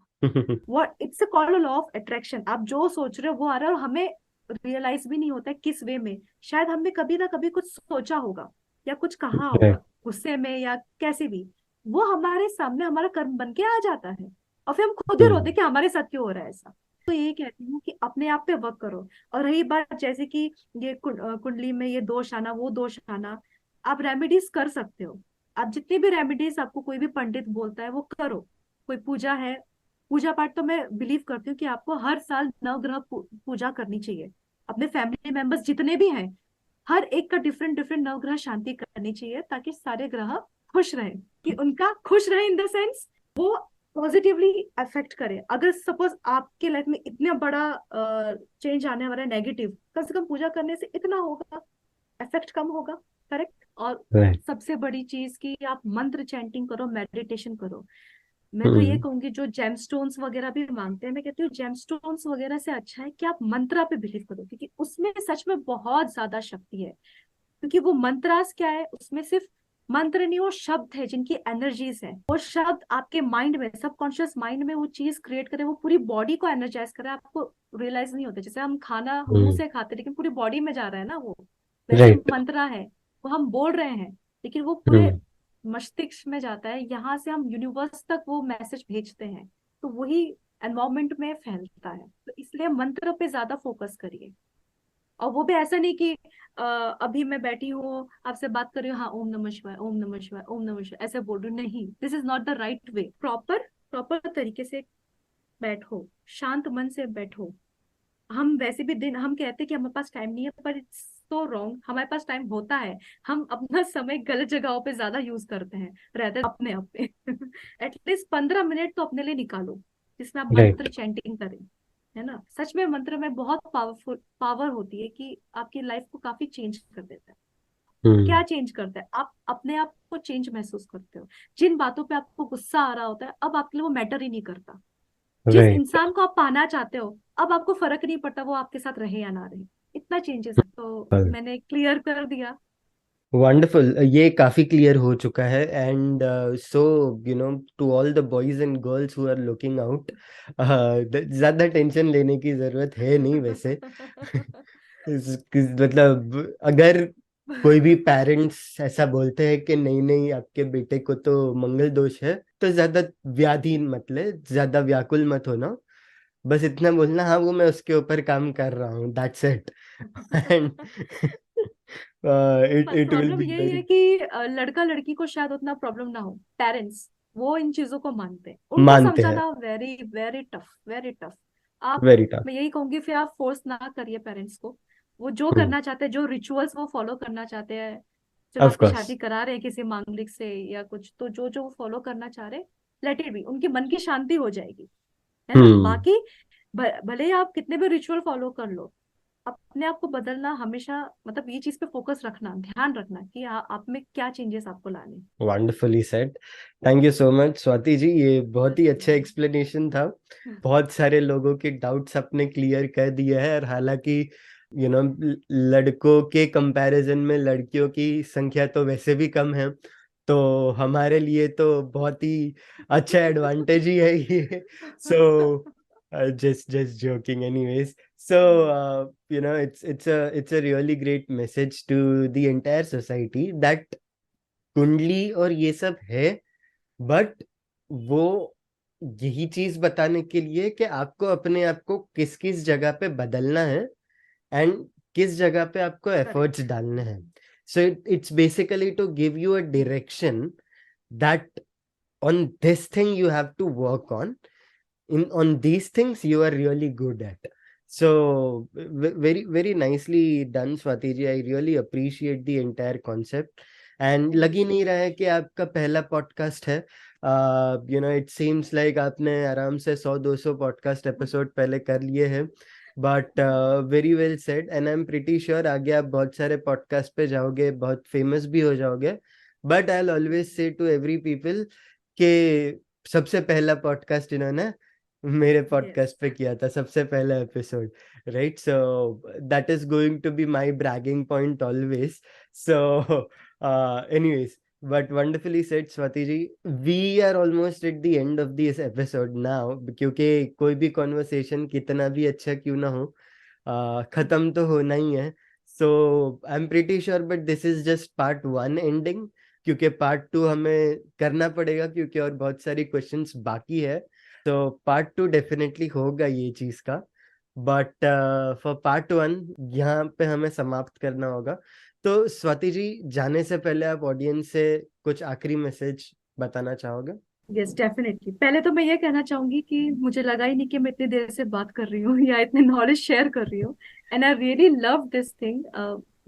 What it's a called law of attraction. आप जो सोच रहे हो वो आ रहा है, और हमें रियलाइज भी नहीं होता है किस वे में। शायद हमने कभी ना कभी कुछ सोचा होगा या कुछ कहा होगा, गुस्से में या कैसे भी, वो हमारे सामने हमारा कर्म बन के आ जाता है, और फिर हम खुद ही रोते हम्म। हैं कि हमारे साथ क्यों हो रहा है ऐसा। तो यही कहती हूँ कि अपने आप पे वर्क करो। और रही बात जैसे कि ये कुंडली में ये दोष आना वो दोष आना, आप रेमेडीज कर सकते हो। आप जितनी भी रेमेडीज आपको कोई भी पंडित बोलता है वो करो। कोई पूजा है, पूजा पाठ तो मैं बिलीव करती हूँ कि आपको हर साल नवग्रह पूजा करनी चाहिए। अपने फैमिली मेंबर्स जितने भी हैं, हर एक का डिफरेंट डिफरेंट नवग्रह शांति करनी चाहिए, ताकि सारे ग्रह खुश रहे। कि उनका खुश रहे इन द सेंस, वो पॉजिटिवली अफेक्ट करे। अगर सपोज आपके लाइफ में इतना बड़ा चेंज आने वाला है नेगेटिव, कम से कम पूजा करने से इतना होगा, इफेक्ट कम होगा। करेक्ट। और राइट। सबसे बड़ी चीज कि आप मंत्र चैंटिंग करो, मेडिटेशन करो। मैं तो ये हम्म। कहूंगी जो जेमस्टोन्स वगैरह भी मांगते हैं, मैं कहती हूँ जेमस्टोन्स वगैरह से अच्छा है कि आप मंत्रा पे बिलीव करो, क्योंकि उसमें सच में बहुत ज्यादा शक्ति है। क्योंकि वो मंत्रास क्या है, उसमें सिर्फ मंत्र नहीं, वो शब्द है जिनकी एनर्जीज है। वो शब्द आपके माइंड में, सबकॉन्शियस माइंड में वो चीज क्रिएट करे, वो पूरी बॉडी को एनर्जाइज करे। आपको रियलाइज नहीं होता, जैसे हम खाना मुंह हम्म। से खाते हैं, लेकिन पूरी बॉडी में जा रहा है ना वो। वैसे राइट। मंत्रा है, वो हम बोल रहे हैं, लेकिन वो पूरे हम्म। मस्तिष्क में जाता है, यहाँ से हम यूनिवर्स तक वो मैसेज भेजते हैं। तो वही एनवायरमेंट में फैलता है। तो इसलिए मंत्र पे ज्यादा फोकस करिए। और वो भी ऐसा नहीं कि अभी मैं बैठी हूँ आपसे बात कर रही हूँ, हाँ ओम नमः शिवाय ओम नमः शिवाय ओम नमः शिवाय ऐसे बोल रही हूँ, नहीं, this is not the right way. Proper proper तरीके से बैठो, शांत मन से बैठो। हम वैसे भी दिन हम कहते हैं कि हमारे पास टाइम नहीं है, पर इट्स सो रॉन्ग, हमारे पास टाइम होता है। हम अपना समय गलत जगहों पे ज्यादा यूज करते हैं, रहते अपने आप पे एटलीस्ट 15 मिनट तो अपने लिए निकालो, जिसमें आप मंत्र राइट। चैंटिंग करें। है ना, सच में मंत्र में बहुत पावरफुल पावर होती है कि आपकी लाइफ को काफी चेंज कर देता है। हम्म। क्या चेंज करता है? आप अपने आप को चेंज महसूस करते हो। जिन बातों पे आपको गुस्सा आ रहा होता है, अब आपके लिए वो मैटर ही नहीं करता। जिस राइट। इंसान को आप पाना चाहते हो, अब आपको फर्क नहीं पड़ता वो आपके साथ रहे या ना रहे। इतना चेंजेस है। तो मैंने क्लियर कर दिया। वंडरफुल, ये काफी क्लियर हो चुका है। And so to all the boys and girls who are looking out, ज्यादा टेंशन लेने की जरूरत है नहीं वैसे। मतलब अगर कोई भी पेरेंट्स ऐसा बोलते हैं कि नहीं नहीं आपके बेटे को तो मंगल दोष है, तो ज्यादा व्याधीन मत ले, ज्यादा व्याकुल मत होना। बस इतना बोलना, हाँ वो मैं उसके ऊपर काम कर रहा हूँ, दैट्स इट। एंड इट पर इट विल प्रॉब्लम बी यही है वेरी। कि लड़का लड़की को शायद उतना प्रॉब्लम ना हो, पेरेंट्स वो इन चीजों को मानते हैं, उनको मानते हैं। समझाना very very tough, very tough. आप, वेरी टफ। मैं यही कहूंगी फिर आप फोर्स ना करिए पेरेंट्स को। वो जो हम्म। करना चाहते हैं, जो रिचुअल्स वो फॉलो करना चाहते हैं, चलो ऑफ आपकी कोर्स। शादी करा रहे हैं किसी मांगलिक से या कुछ, तो जो जो फॉलो करना चाह रहे, लेट इट बी, उनके मन की शांति हो जाएगी, है ना। हम्म। बाकी भले ही आप कितने भी रिचुअल फॉलो कर लो, अपने आप को बदलना हमेशा, मतलब ये चीज पे फोकस रखना, ध्यान रखना कि आप में क्या चेंजेस आपको लाने। Wonderfully said. Thank you so much Swati ji, ये बहुत ही वेलकम अच्छा मैम। एक्सप्लेनेशन था। बहुत सारे लोगों के डाउट्स आपने क्लियर कर दिए हैं, और हालांकि लड़कों के कंपैरिजन में लड़कियों की संख्या तो वैसे भी कम है, तो हमारे लिए तो बहुत ही अच्छा एडवांटेज ही है ये। सो just joking anyways. So it's a really great message to the entire society that कुंडली और ये सब है, बट वो यही चीज बताने के लिए कि आपको अपने आप को किस किस जगह पे बदलना है, एंड किस जगह पे आपको करेक्ट। एफर्ट्स डालने हैं। So it's basically to give you a direction that on this thing you have to work on these things you are really good at. So very very nicely done Swati ji, I really appreciate the entire concept. And thank लग you ही सो नहीं रहा much. है कि आपका पहला podcast है। It seems like आपने आराम से 100-200 पॉडकास्ट एपिसोड पहले कर लिए हैं। But very well said, and I am pretty sure आगे आप बहुत सारे पॉडकास्ट पे जाओगे, बहुत फेमस भी हो जाओगे। But I always say to every people कि सबसे पहला पॉडकास्ट इन्होंने मेरे यस। पॉडकास्ट पे किया था, सबसे पहला episode. Right, so that is going to be my bragging point always. So anyways, but wonderfully said Swati ji. We are almost at the end of this episode now, क्योंकि कोई भी conversation कितना भी अच्छा क्यों ना हो, खत्म तो होना ही है। So I am pretty sure but this is just part one ending, क्योंकि पार्ट टू हमें करना पड़ेगा, क्योंकि और बहुत सारी क्वेश्चंस बाकी है। तो पार्ट टू डेफिनेटली होगा ये चीज का, बट फॉर पार्ट वन यहाँ पे हमें समाप्त करना होगा। तो स्वाति जी, जाने से पहले आप ऑडियंस से कुछ आखिरी मैसेज बताना चाहोगे? यस डेफिनेटली, पहले तो मैं ये कहना चाहूंगी कि मुझे लगा ही नहीं कि मैं इतनी देर से बात कर रही हूँ या इतने नॉलेज शेयर कर रही हूँ, and I really love this thing.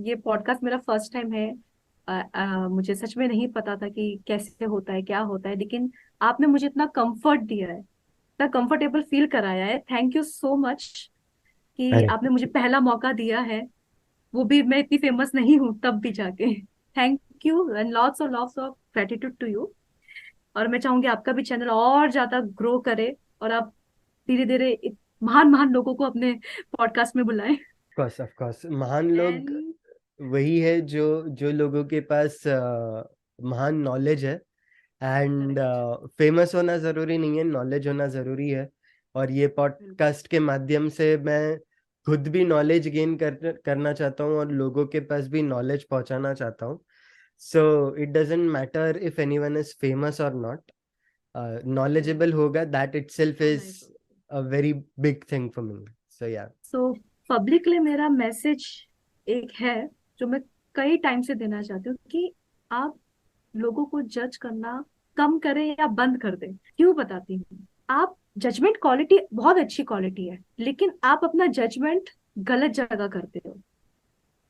ये पॉडकास्ट मेरा फर्स्ट टाइम है। मुझे सच में नहीं पता था कि कैसे होता है, क्या होता है, लेकिन आपने मुझे इतना कंफर्ट दिया है, इतना कंफर्टेबल फील कराया है। थैंक यू सो मच कि अरे, आपने मुझे पहला मौका दिया है, वो भी मैं इतनी फेमस नहीं हूँ तब भी जाके। Thank you and lots of gratitude to you. और मैं चाहूंगी आपका भी चैनल और ज्यादा ग्रो करे, और आप धीरे धीरे महान महान लोगों को अपने पॉडकास्ट में बुलाएं। ऑफ कोर्स महान लोग एंड वही है जो जो लोगों के पास महान नॉलेज है। And correct. फेमस होना जरूरी नहीं है, नॉलेज होना जरूरी है। और ये बिल्कुल। पॉडकास्ट के माध्यम से मैं खुद भी नॉलेज गेन करना चाहता हूँ, और लोगों के पास भी नॉलेज पहुंचाना चाहता हूँ। So it doesn't matter if anyone is famous और नॉट, करेक्ट। knowledgeable होगा, that itself so is nice. a very big thing for me. So yeah. So publicly मेरा मैसेज एक है जो मैं कई टाइम से देना चाहती हूँ कि आप लोगों को जज करना कम करें या बंद कर दें। क्यों बताती हूँ। आप जजमेंट क्वालिटी बहुत अच्छी क्वालिटी है, लेकिन आप अपना जजमेंट गलत जगह करते हो।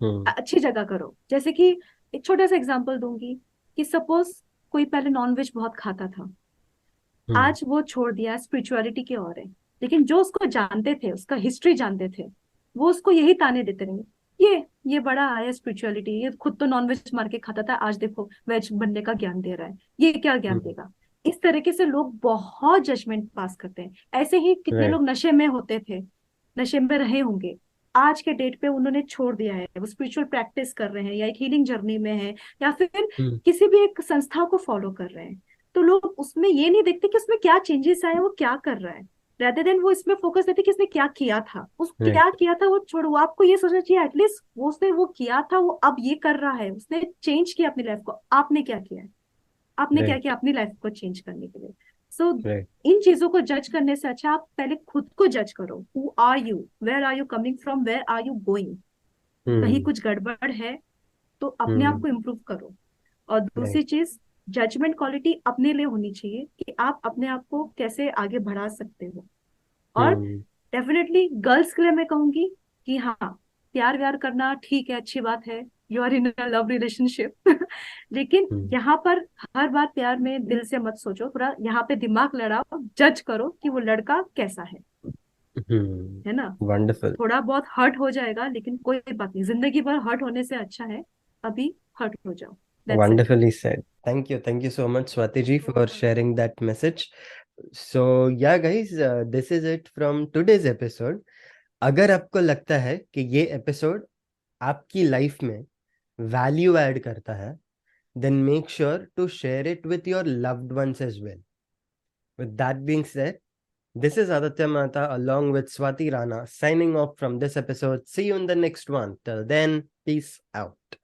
हम्म। अच्छी जगह करो। जैसे कि एक छोटा सा एग्जांपल दूंगी कि सपोज कोई पहले नॉनवेज बहुत खाता था, हम्म। आज वो छोड़ दिया, स्पिरिचुअलिटी की ओर है, लेकिन जो उसको जानते थे, उसका हिस्ट्री जानते थे, वो उसको यही ताने देते रहेंगे, ये बड़ा आया स्पिरिचुअलिटी, ये खुद तो नॉनवेज मार के खाता था, आज देखो वेज बनने का ज्ञान दे रहा है, ये क्या ज्ञान हम्म। देगा। इस तरीके से लोग बहुत जजमेंट पास करते हैं। ऐसे ही कितने Right. लोग नशे में होते थे, नशे में रहे होंगे, आज के डेट पे उन्होंने छोड़ दिया है, वो स्पिरिचुअल प्रैक्टिस कर रहे हैं या एक हीलिंग जर्नी में है, या फिर हम्म। किसी भी एक संस्था को फॉलो कर रहे हैं। तो लोग उसमें ये नहीं देखते कि उसमें क्या चेंजेस आए, वो क्या कर रहा है, rather देन वो इसमें फोकस देते कि इसने क्या किया था, उस Right. क्या किया था वो छोड़ो। वो आपको ये सोचना चाहिए एटलीस्ट वो उसने वो किया था, वो अब ये कर रहा है, उसने चेंज किया अपनी लाइफ को, आपने क्या किया है, आपने क्या Right. किया अपनी लाइफ को चेंज करने के लिए। सो Right. इन चीजों को जज करने से अच्छा आप पहले खुद को जज करो। Who are you, where are you coming from, where are you going. कहीं हम्म। कुछ गड़बड़ है तो अपने आप हम्म। को इम्प्रूव करो। और दूसरी Right. चीज, जजमेंट क्वालिटी अपने लिए होनी चाहिए कि आप अपने आप को कैसे आगे बढ़ा सकते हो। और हम्म। डेफिनेटली गर्ल्स के लिए मैं कहूंगी कि हाँ, प्यार व्यार करना ठीक है, अच्छी बात है, you are in a love relationship. लेकिन यहाँ पर हर बार प्यार में दिल से मत सोचो, थोड़ा यहाँ पे दिमाग लड़ाओ, जज करो कि वो लड़का कैसा है ना। वंडरफुल। थोड़ा बहुत हर्ट हो जाएगा, लेकिन कोई बात नहीं, जिंदगी भर हर्ट होने से अच्छा है अभी हर्ट हो जाओ। That's it. Wonderfully said. Thank you so much, Swati ji, for sharing that message. So, yeah, guys, this is it from today's episode. अगर आपको लगता है कि ये एपिसोड आपकी लाइफ में वैल्यू ऐड करता है, then make sure to share it with your loved ones as well. With that being said, this is Aditya Mata along with Swati Rana signing off from this episode. See you in the next one. Till then, peace out.